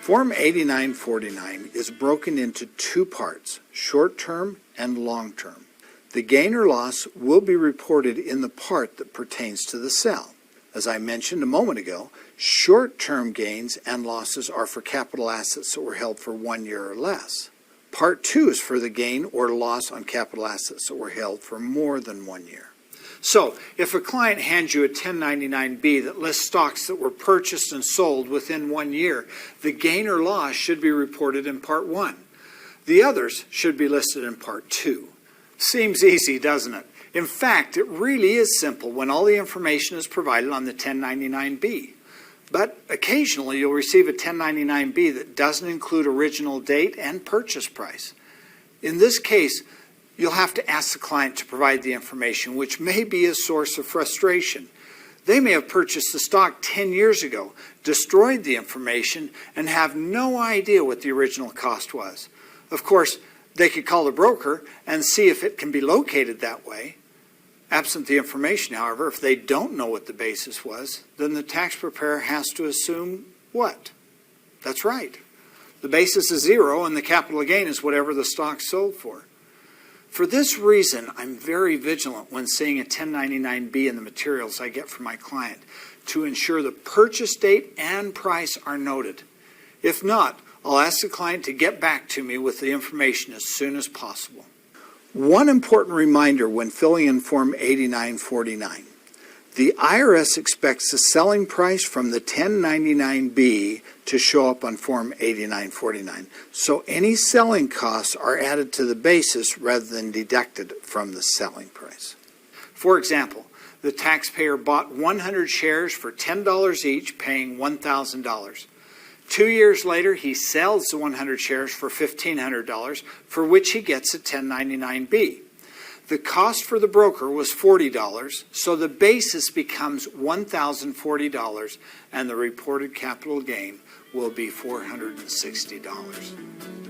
Form 8949 is broken into two parts, short-term and long-term. The gain or loss will be reported in the part that pertains to the sale. As I mentioned a moment ago, short-term gains and losses are for capital assets that were held for 1 year or less. Part 2 is for the gain or loss on capital assets that were held for more than 1 year. So, if a client hands you a 1099-B that lists stocks that were purchased and sold within 1 year, the gain or loss should be reported in Part 1. The others should be listed in Part 2. Seems easy, doesn't it? In fact, it really is simple when all the information is provided on the 1099-B. But occasionally you'll receive a 1099-B that doesn't include original date and purchase price. In this case, you'll have to ask the client to provide the information, which may be a source of frustration. They may have purchased the stock 10 years ago, destroyed the information, and have no idea what the original cost was. Of course, they could call the broker and see if it can be located that way. Absent the information, however, if they don't know what the basis was, then the tax preparer has to assume what? That's right. The basis is zero and the capital gain is whatever the stock sold for. For this reason, I'm very vigilant when seeing a 1099-B in the materials I get from my client to ensure the purchase date and price are noted. If not, I'll ask the client to get back to me with the information as soon as possible. One important reminder when filling in Form 8949. The IRS expects the selling price from the 1099-B to show up on Form 8949. So any selling costs are added to the basis rather than deducted from the selling price. For example, the taxpayer bought 100 shares for $10 each, paying $1,000. 2 years later, he sells the 100 shares for $1,500, for which he gets a 1099-B. The cost for the broker was $40, so the basis becomes $1,040, and the reported capital gain will be $460.